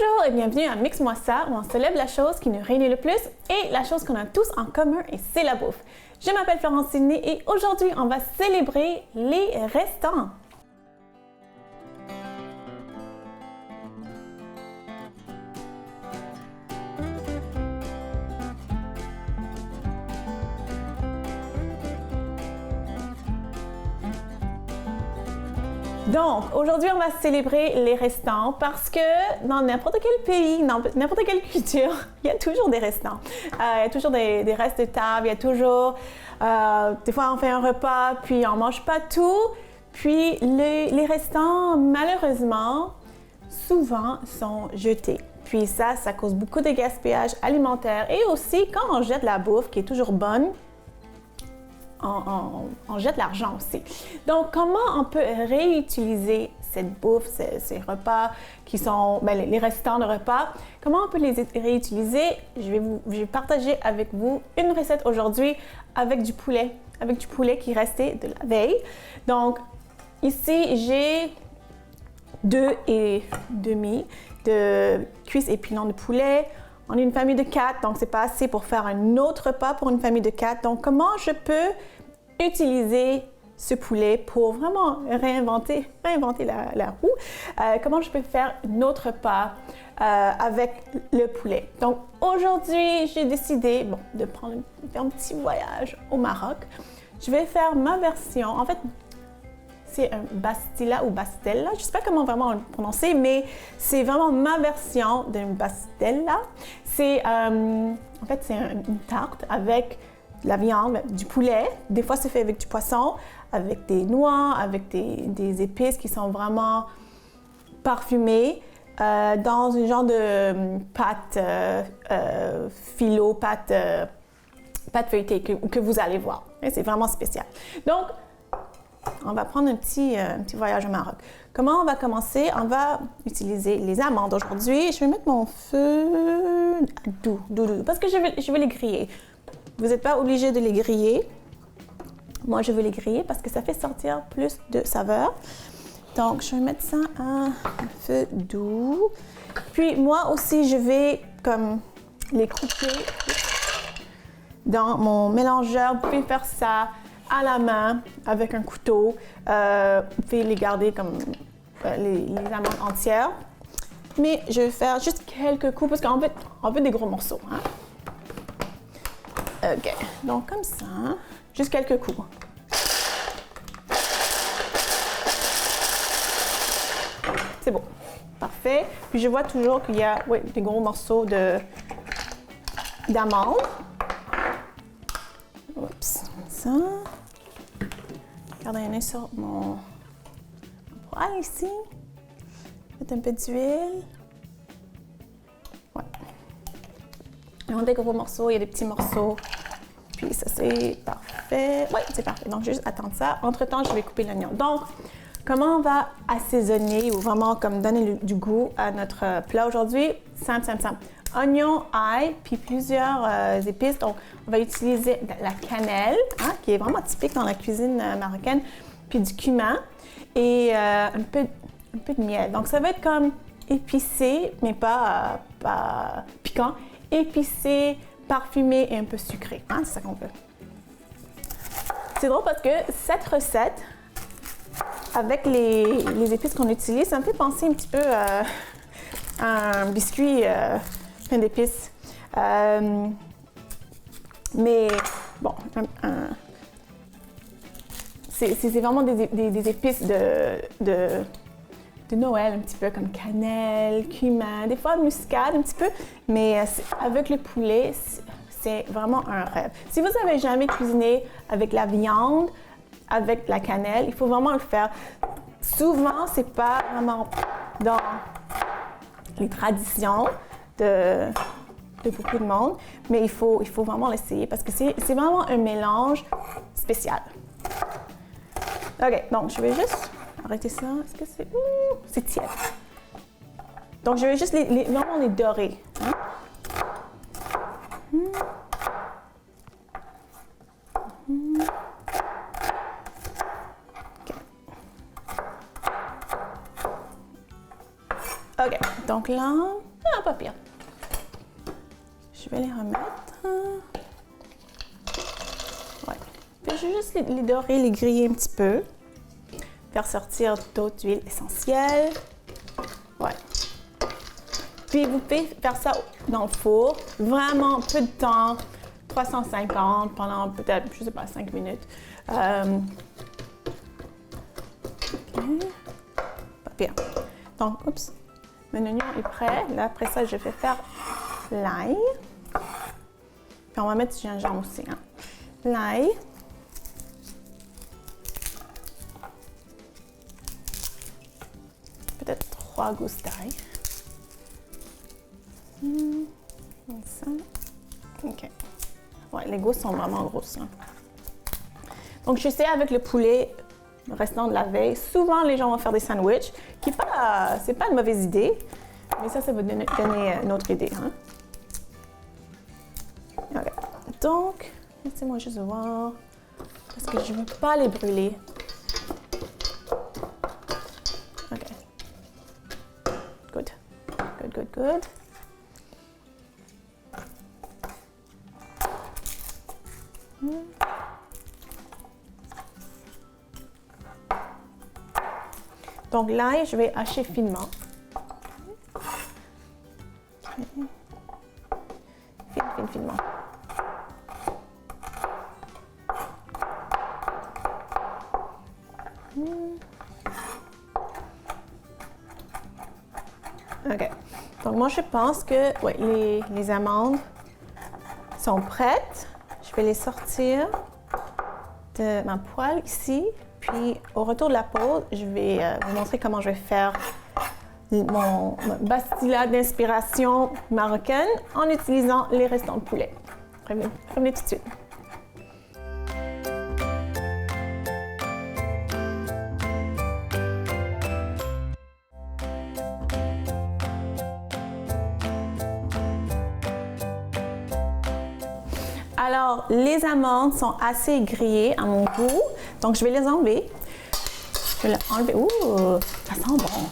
Bonjour et bienvenue à Mix-moi ça, où on célèbre la chose qui nous réunit le plus et la chose qu'on a tous en commun, et c'est la bouffe. Je m'appelle Florence Sidney et aujourd'hui, on va célébrer les restants. Donc, aujourd'hui, on va célébrer les restants parce que dans n'importe quel pays, dans n'importe quelle culture, il y a toujours des restants. Il y a toujours des restes de table, il y a toujours... des fois, on fait un repas, puis on ne mange pas tout. Puis, les restants, malheureusement, souvent, sont jetés. Puis ça cause beaucoup de gaspillage alimentaire. Et aussi, quand on jette la bouffe, qui est toujours bonne, on jette l'argent aussi. Donc, comment on peut réutiliser cette bouffe, ces repas qui sont les restants de repas? Comment on peut les réutiliser? Je vais partager avec vous une recette aujourd'hui avec du poulet qui restait de la veille. Donc, ici, j'ai 2 et demi de cuisses et pilons de poulet. On est une famille de 4, donc c'est pas assez pour faire un autre repas pour une famille de 4. Donc, comment je peux utiliser ce poulet pour vraiment réinventer la roue? Comment je peux faire un autre repas avec le poulet? Donc, aujourd'hui, j'ai décidé de faire un petit voyage au Maroc. Je vais faire ma version, en fait, c'est un bastilla ou bastella, je ne sais pas comment vraiment le prononcer, mais c'est vraiment ma version d'une bastella. C'est en fait, c'est une tarte avec de la viande, du poulet. Des fois, c'est fait avec du poisson, avec des noix, avec des épices qui sont vraiment parfumées, dans un genre de pâte pâte feuilletée que vous allez voir. C'est vraiment spécial. Donc, on va prendre un petit voyage au Maroc. Comment on va commencer? On va utiliser les amandes aujourd'hui. Je vais mettre mon feu doux, parce que je vais les griller. Vous n'êtes pas obligé de les griller. Moi, je veux les griller parce que ça fait sortir plus de saveur. Donc, je vais mettre ça à feu doux. Puis, moi aussi, je vais comme les couper dans mon mélangeur. Vous pouvez faire ça à la main avec un couteau. Vous pouvez les garder comme les amandes entières. Mais je vais faire juste quelques coups parce qu'on veut des gros morceaux. Hein? OK. Donc, comme ça, juste quelques coups. C'est bon. Parfait. Puis, je vois toujours qu'il y a des gros morceaux d'amandes. Oups. Comme ça. Regardez un œil sur mon poêle ici. Mettre un peu d'huile. Ouais. Il y a des gros morceaux, il y a des petits morceaux. Puis ça, c'est parfait. Oui, c'est parfait. Donc, juste attendre ça. Entre-temps, je vais couper l'oignon. Donc, comment on va assaisonner ou vraiment comme donner du goût à notre plat aujourd'hui? Simple. Oignon, ail, puis plusieurs épices. Donc, on va utiliser de la cannelle, hein, qui est vraiment typique dans la cuisine marocaine, puis du cumin et un peu de miel. Donc, ça va être comme épicé, mais pas piquant. Épicé, parfumé et un peu sucré. Hein, c'est ça qu'on veut. C'est drôle parce que cette recette, avec les épices qu'on utilise, ça me fait penser un petit peu à un biscuit plein d'épices. Mais bon, c'est vraiment des épices de Noël, un petit peu comme cannelle, cumin, des fois muscade un petit peu, mais avec le poulet, c'est vraiment un rêve. Si vous n'avez jamais cuisiné avec la viande, avec la cannelle, il faut vraiment le faire. Souvent, c'est pas vraiment dans les traditions de beaucoup de monde, mais il faut vraiment l'essayer parce que c'est vraiment un mélange spécial. OK, donc je vais juste arrêter ça. Est-ce que c'est... c'est tiède. Donc, je vais juste vraiment les dorer. Hein? OK, donc là, Ah, pas pire. Je vais les remettre. Ouais. Puis je vais juste les dorer, les griller un petit peu. Faire sortir d'autres huiles essentielles. Ouais. Puis vous pouvez faire ça dans le four, vraiment peu de temps, 350 pendant peut-être, je sais pas, 5 minutes. Okay. Pas pire. Donc, oups, mon oignon est prêt. Là, après ça, je vais faire l'ail. Puis on va mettre du gingembre aussi. Hein. L'ail. Peut-être 3 gousses d'ail. Comme ça. OK. Ouais, les gousses sont vraiment grosses. Hein. Donc, je sais avec le poulet restant de la veille, souvent les gens vont faire des sandwichs, qui c'est pas une mauvaise idée, mais ça va donner une autre idée. Hein. OK. Donc, laissez-moi juste voir, parce que je ne veux pas les brûler. OK. Good. Good, good, good. Donc l'ail, je vais hacher finement. Finement. OK. Donc moi, je pense que ouais, les amandes sont prêtes. Je vais les sortir de ma poêle ici. Puis, au retour de la pause, je vais vous montrer comment je vais faire mon pastilla d'inspiration marocaine en utilisant les restants de poulet. Revenez tout de suite. Alors, les amandes sont assez grillées à mon goût, donc je vais les enlever. Je vais les enlever. Ouh, ça sent bon.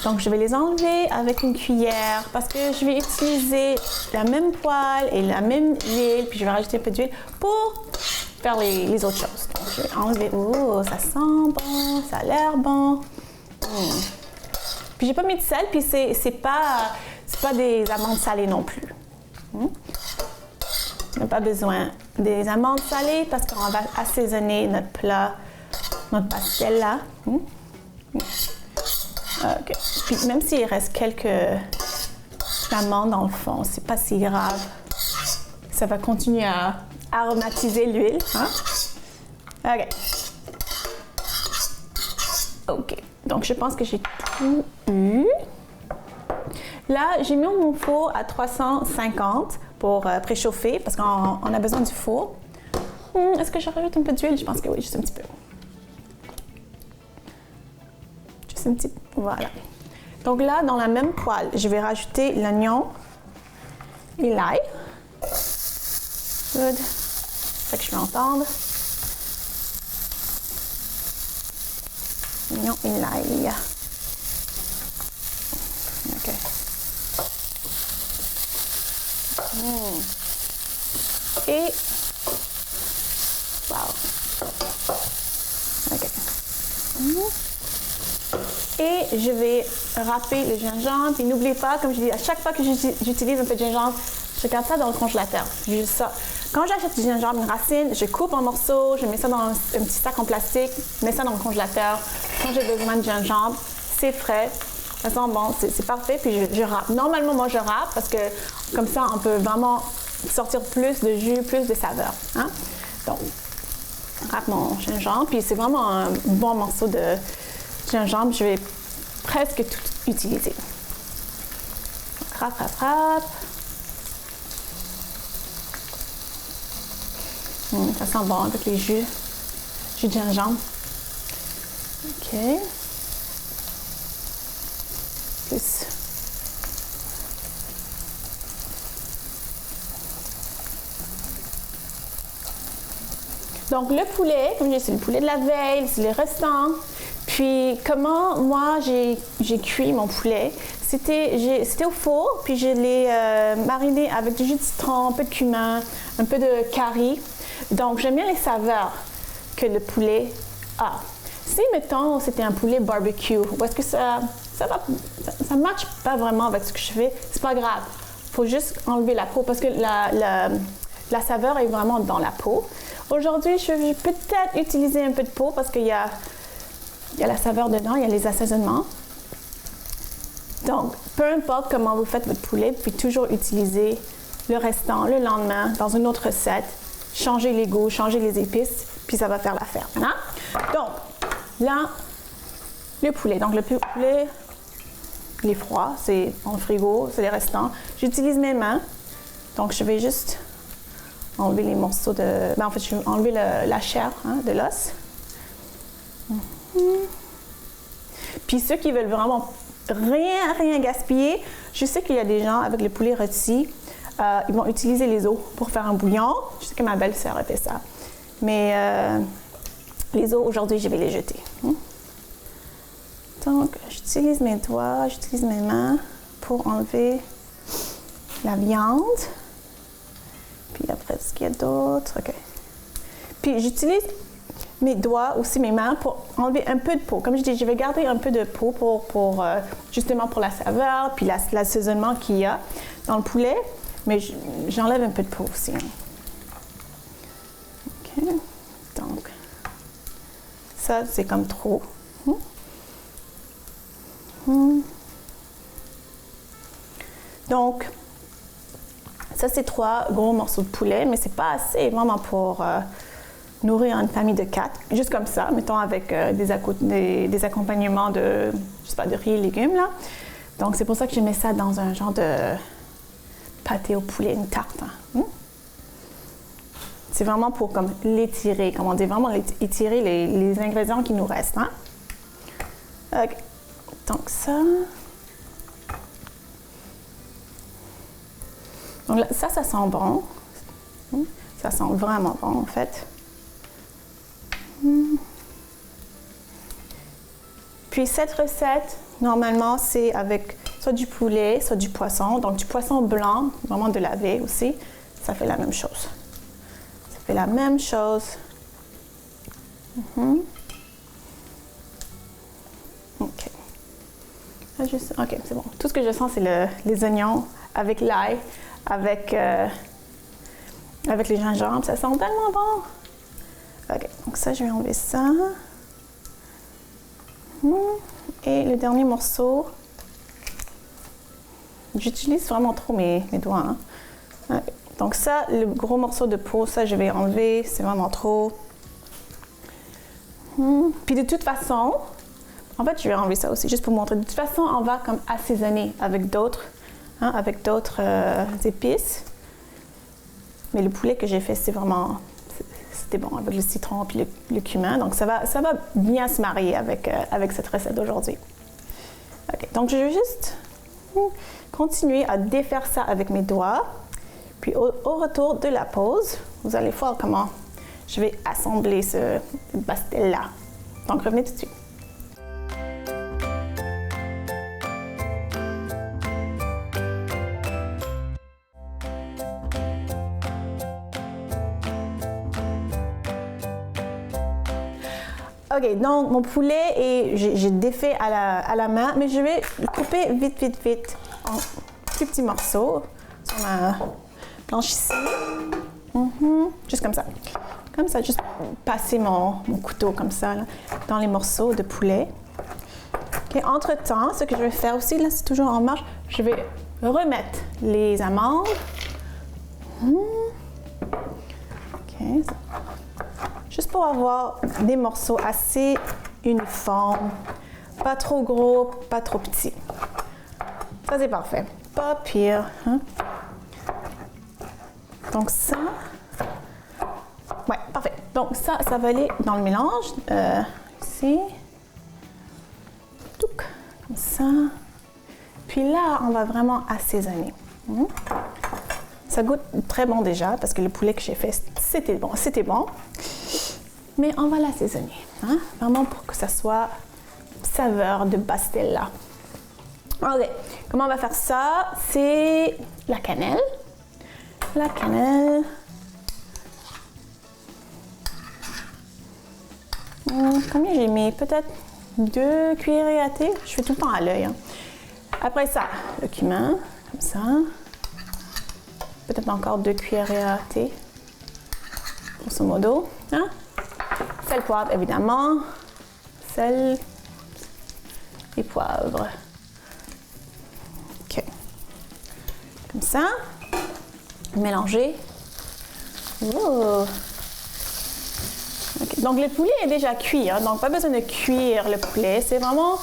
Donc, je vais les enlever avec une cuillère parce que je vais utiliser la même poêle et la même huile, puis je vais rajouter un peu d'huile pour faire les autres choses. Donc, je vais enlever. Ouh, ça sent bon, ça a l'air bon. Puis, j'ai pas mis de sel, puis c'est pas des amandes salées non plus. On n'a pas besoin des amandes salées parce qu'on va assaisonner notre plat, notre pastilla. OK. Puis même s'il reste quelques amandes dans le fond, c'est pas si grave. Ça va continuer à aromatiser l'huile. Hein? OK. OK. Donc je pense que j'ai tout eu. Là, j'ai mis mon four à 350 pour préchauffer parce qu'on a besoin du four. Est-ce que je rajoute un peu d'huile? Je pense que oui, juste un petit peu. Juste un petit peu. Voilà. Donc là, dans la même poêle, je vais rajouter l'oignon et l'ail. Good. C'est ça que je vais entendre. L'oignon et l'ail. OK. Et wow. OK. Et je vais râper le gingembre. Et n'oubliez pas, comme je dis, à chaque fois que j'utilise un peu de gingembre, je garde ça dans le congélateur. Juste ça. Quand j'achète du gingembre, une racine, je coupe en morceaux, je mets ça dans un petit sac en plastique, je mets ça dans le congélateur. Quand j'ai besoin de gingembre, c'est frais. Ça sent bon, c'est parfait, puis je râpe. Normalement, moi, je râpe parce que comme ça, on peut vraiment sortir plus de jus, plus de saveur. Hein? Donc, je râpe mon gingembre, puis c'est vraiment un bon morceau de gingembre. Je vais presque tout utiliser. Donc, râpe, râpe, râpe. Ça sent bon avec les jus de gingembre. OK. Plus. Donc le poulet, comme je dis, c'est le poulet de la veille, c'est les restants. Puis comment moi j'ai cuit mon poulet, c'était au four, puis je l'ai mariné avec du jus de citron, un peu de cumin, un peu de curry. Donc j'aime bien les saveurs que le poulet a. Si, mettons, c'était un poulet barbecue, ou est-ce que ça ne matche pas vraiment avec ce que je fais, c'est pas grave. Il faut juste enlever la peau parce que la saveur est vraiment dans la peau. Aujourd'hui, je vais peut-être utiliser un peu de peau parce qu'il y a la saveur dedans, il y a les assaisonnements. Donc, peu importe comment vous faites votre poulet, vous pouvez toujours utiliser le restant le lendemain dans une autre recette. Changer les goûts, changer les épices, puis ça va faire l'affaire. Hein? Donc, là, le poulet. Donc, le poulet, il est froid, c'est en frigo, c'est les restants. J'utilise mes mains. Donc, je vais juste enlever les morceaux de... Ben, en fait, je vais enlever la chair de l'os. Puis ceux qui veulent vraiment rien gaspiller, je sais qu'il y a des gens avec le poulet rôti, ils vont utiliser les os pour faire un bouillon. Je sais que ma belle-sœur a fait ça. Mais les os, aujourd'hui, je vais les jeter. Donc, j'utilise mes doigts, j'utilise mes mains pour enlever la viande. Puis après, ce qu'il y a d'autre? OK. Puis j'utilise mes doigts, aussi mes mains, pour enlever un peu de peau. Comme je dis, je vais garder un peu de peau pour justement pour la saveur, puis l'assaisonnement qu'il y a dans le poulet. Mais j'enlève un peu de peau aussi. OK. Donc, ça, c'est comme trop. Donc, ça, c'est 3 gros morceaux de poulet, mais c'est pas assez vraiment pour nourrir une famille de 4. Juste comme ça, mettons avec des accompagnements de, je sais pas, de riz et légumes, là. Donc, c'est pour ça que je mets ça dans un genre de pâté au poulet, une tarte. C'est vraiment pour comme l'étirer, comme on dit, vraiment étirer les ingrédients qui nous restent. Hein? Okay. Donc ça. Donc là, ça sent bon. Ça sent vraiment bon, en fait. Puis cette recette, normalement, c'est avec soit du poulet, soit du poisson. Donc du poisson blanc, vraiment de laver aussi. Ça fait la même chose. Ça fait la même chose. OK. OK, c'est bon. Tout ce que je sens, c'est les oignons avec l'ail, avec les gingembre. Ça sent tellement bon. OK, donc ça, je vais enlever ça. Et le dernier morceau, j'utilise vraiment trop mes doigts. Hein. Okay. Donc ça, le gros morceau de peau, ça, je vais enlever. C'est vraiment trop. Puis de toute façon, en fait, je vais enlever ça aussi, juste pour vous montrer. De toute façon, on va comme assaisonner avec d'autres épices. Mais le poulet que j'ai fait, c'était bon avec le citron et le cumin. Donc, ça va bien se marier avec cette recette d'aujourd'hui. OK, donc je vais juste continuer à défaire ça avec mes doigts. Puis au retour de la pause, vous allez voir comment je vais assembler ce pastel-là. Donc, revenez tout de suite. OK, donc mon poulet, j'ai défait à la main, mais je vais le couper vite en plus petits morceaux sur ma planche ici. Juste comme ça. Comme ça, juste passer mon couteau comme ça là, dans les morceaux de poulet. OK, entre-temps, ce que je vais faire aussi, là, c'est toujours en marche, je vais remettre les amandes. OK, juste pour avoir des morceaux assez uniformes, pas trop gros, pas trop petits. Ça, c'est parfait. Pas pire. Hein? Donc ça, ouais, parfait. Donc ça va aller dans le mélange. Ici. Touc, comme ça. Puis là, on va vraiment assaisonner. Ça goûte très bon déjà, parce que le poulet que j'ai fait, c'était bon. Mais on va l'assaisonner, hein? Vraiment pour que ça soit saveur de pastella. Ok, comment on va faire ça? C'est la cannelle. La cannelle. Combien j'ai mis? Peut-être 2 cuillerées à thé. Je fais tout le temps à l'œil. Hein. Après ça, le cumin, comme ça. Peut-être encore 2 cuillerées à thé. Grosso modo. Hein? Sel, poivre, évidemment. Sel et poivre. OK. Comme ça. Mélanger. Oh. Okay. Donc, le poulet est déjà cuit, hein? Donc pas besoin de cuire le poulet. C'est vraiment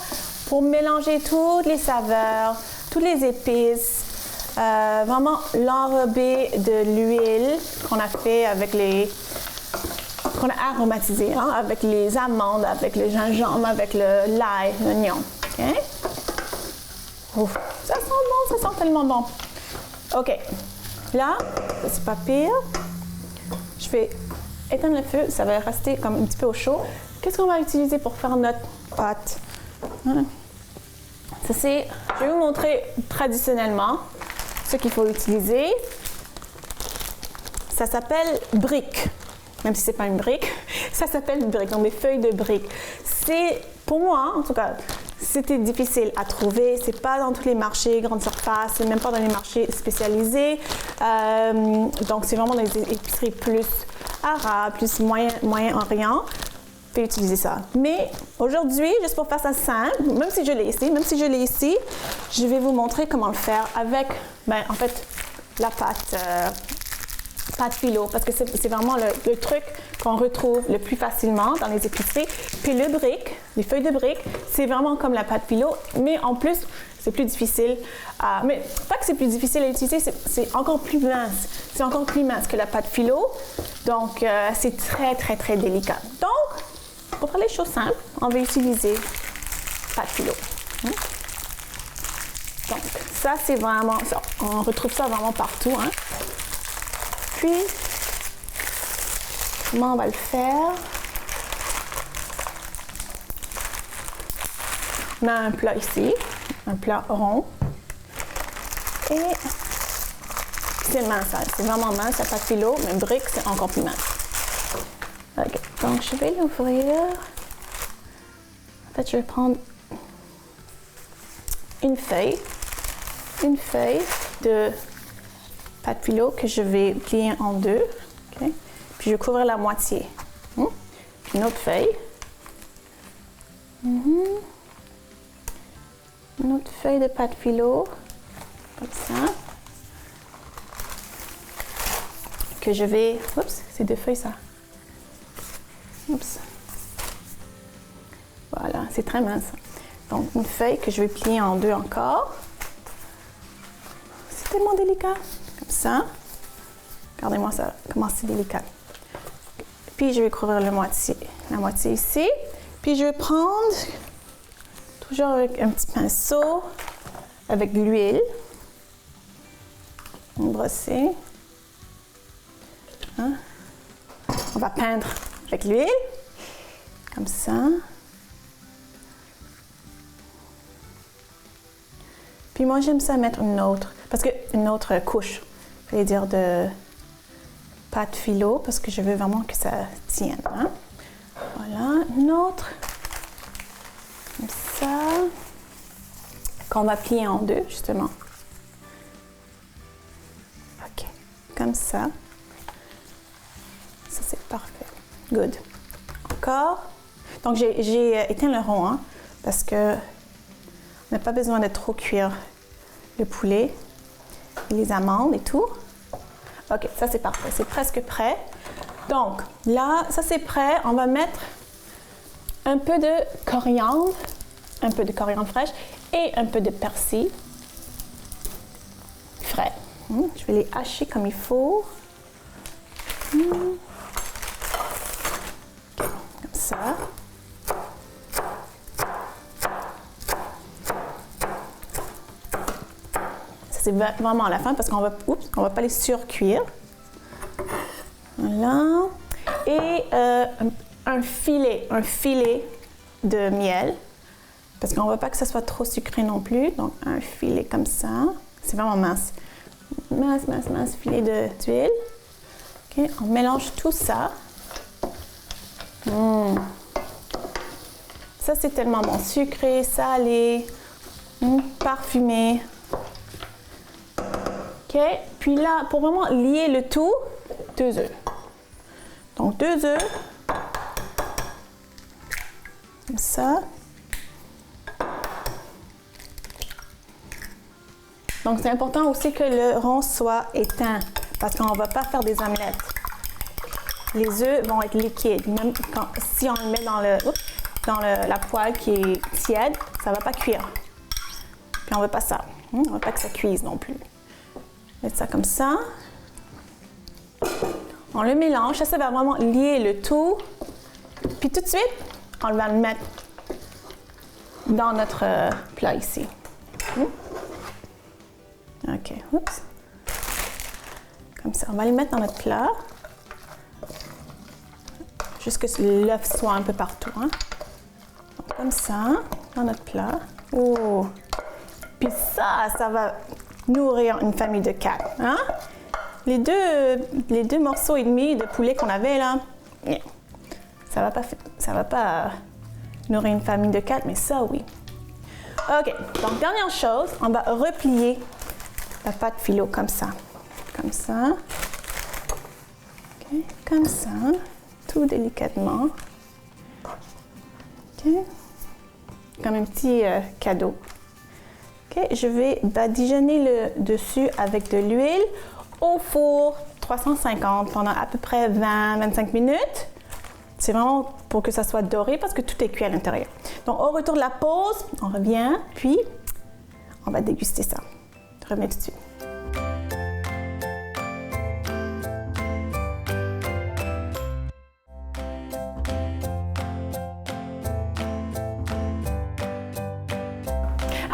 pour mélanger toutes les saveurs, toutes les épices, vraiment l'enrober de l'huile qu'on a fait avec qu'on a aromatisé, hein? Avec les amandes, avec le gingembre, avec l'ail, l'oignon. Okay? Ouf, ça sent bon, ça sent tellement bon. OK. Là, c'est pas pire. Je vais éteindre le feu, ça va rester comme un petit peu au chaud. Qu'est-ce qu'on va utiliser pour faire notre pâte? Ça c'est, je vais vous montrer traditionnellement ce qu'il faut utiliser. Ça s'appelle brique, même si c'est pas une brique, ça s'appelle brique, donc des feuilles de brique. C'est, pour moi en tout cas, c'était difficile à trouver. C'est pas dans tous les marchés grande surface, c'est même pas dans les marchés spécialisés. Donc c'est vraiment dans les épiceries plus arabes, plus moyen-orient. Vous pouvez utiliser ça. Mais aujourd'hui, juste pour faire ça simple, même si je l'ai ici, je vais vous montrer comment le faire avec, en fait, la pâte philo, parce que c'est vraiment le truc qu'on retrouve le plus facilement dans les épiceries. Puis le brique, les feuilles de brique, c'est vraiment comme la pâte philo, mais en plus, c'est plus difficile. Mais pas que c'est plus difficile à utiliser, c'est encore plus mince. C'est encore plus mince que la pâte philo. Donc, c'est très, très, très délicat. Donc, pour faire les choses simples, on va utiliser pâte philo. Donc, ça, c'est vraiment ça. On retrouve ça vraiment partout. Hein. Puis, comment on va le faire? On a un plat ici, un plat rond. Et c'est mince, c'est vraiment mince, la pâte philo, mais brique, c'est encore plus mince. Okay. Donc, je vais l'ouvrir. En fait, je vais prendre une feuille de pâte philo que je vais plier en deux. Okay. Puis, je vais couvrir la moitié. Puis, une autre feuille. Une autre feuille de pâte philo, comme ça. Que je vais... Oups, c'est 2 feuilles, ça. Oups. Voilà, c'est très mince. Donc, une feuille que je vais plier en 2 encore. C'est tellement délicat. Comme ça. Regardez-moi ça, comment c'est délicat. Puis, je vais couvrir la moitié ici. Puis, je vais prendre, toujours avec un petit pinceau, avec de l'huile. Brosser. Hein? On va peindre avec l'huile, comme ça. Puis moi, j'aime ça mettre une autre couche, je vais dire de pâte philo, parce que je veux vraiment que ça tienne. Hein? Voilà, une autre, comme ça, qu'on va plier en 2, justement. OK, comme ça. Ça, c'est parfait. Good. Encore. Donc, j'ai éteint le rond, hein, parce que on n'a pas besoin de trop cuire le poulet, et les amandes et tout. OK, ça, c'est parfait. C'est presque prêt. Donc, là, ça, c'est prêt. On va mettre un peu de coriandre fraîche et un peu de persil frais. Je vais les hacher comme il faut. Comme ça. Ça, c'est vraiment à la fin parce qu'on va pas les surcuire. Voilà. Et un filet de miel Parce qu'on ne veut pas que ça soit trop sucré non plus. Donc, un filet comme ça. C'est vraiment mince. Mince, mince, mince filet d'huile. OK, on mélange tout ça. Ça, c'est tellement bon. Sucré, salé, parfumé. OK, puis là, pour vraiment lier le tout, 2 œufs. Donc, 2 œufs. Comme ça. Donc, c'est important aussi que le rond soit éteint parce qu'on ne va pas faire des omelettes. Les œufs vont être liquides. Même si on le met dans la poêle qui est tiède, ça ne va pas cuire. Puis on ne veut pas ça. On ne veut pas que ça cuise non plus. Mettre ça comme ça. On le mélange. Ça va vraiment lier le tout. Puis tout de suite, on va le mettre dans notre plat ici. OK. Oups. Comme ça. On va les mettre dans notre plat. Juste que l'œuf soit un peu partout. Hein? Donc, comme ça, dans notre plat. Oh! Puis ça va nourrir une famille de 4. Hein? Les deux morceaux et demi de poulet qu'on avait là, ça va pas nourrir une famille de 4, mais ça, oui. OK. Donc, dernière chose, on va replier la pâte phyllo comme ça. Comme ça. OK. Comme ça. Tout délicatement. OK. Comme un petit cadeau. OK. Je vais badigeonner le dessus avec de l'huile au four 350 pendant à peu près 20-25 minutes. C'est vraiment pour que ça soit doré parce que tout est cuit à l'intérieur. Donc, au retour de la pause, on revient, puis on va déguster ça. Je reviens tout de suite.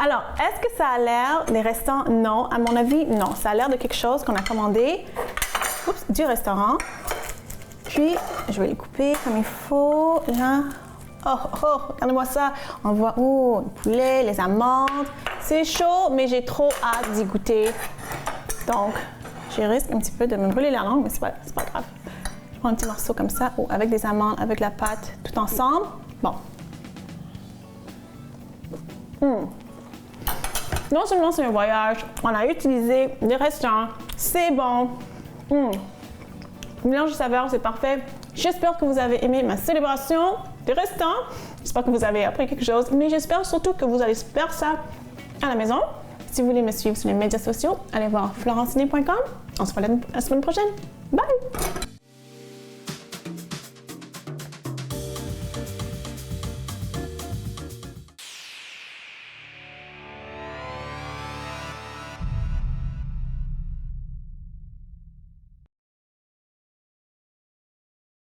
Alors, est-ce que ça a l'air des restants? Non. À mon avis, non. Ça a l'air de quelque chose qu'on a commandé du restaurant. Puis, je vais les couper comme il faut. Là. Oh, regardez-moi ça. On voit, le poulet, les amandes. C'est chaud, mais j'ai trop hâte d'y goûter. Donc, je risque un petit peu de me brûler la langue, mais c'est pas grave. Je prends un petit morceau comme ça, avec des amandes, avec la pâte, tout ensemble. Bon. Non seulement c'est un voyage, on a utilisé des restaurants, c'est bon. Le mélange de saveurs, c'est parfait. J'espère que vous avez aimé ma célébration des restaurants. J'espère que vous avez appris quelque chose, mais j'espère surtout que vous allez faire ça à la maison. Si vous voulez me suivre sur les médias sociaux, allez voir florenciné.com. On se voit la semaine prochaine. Bye!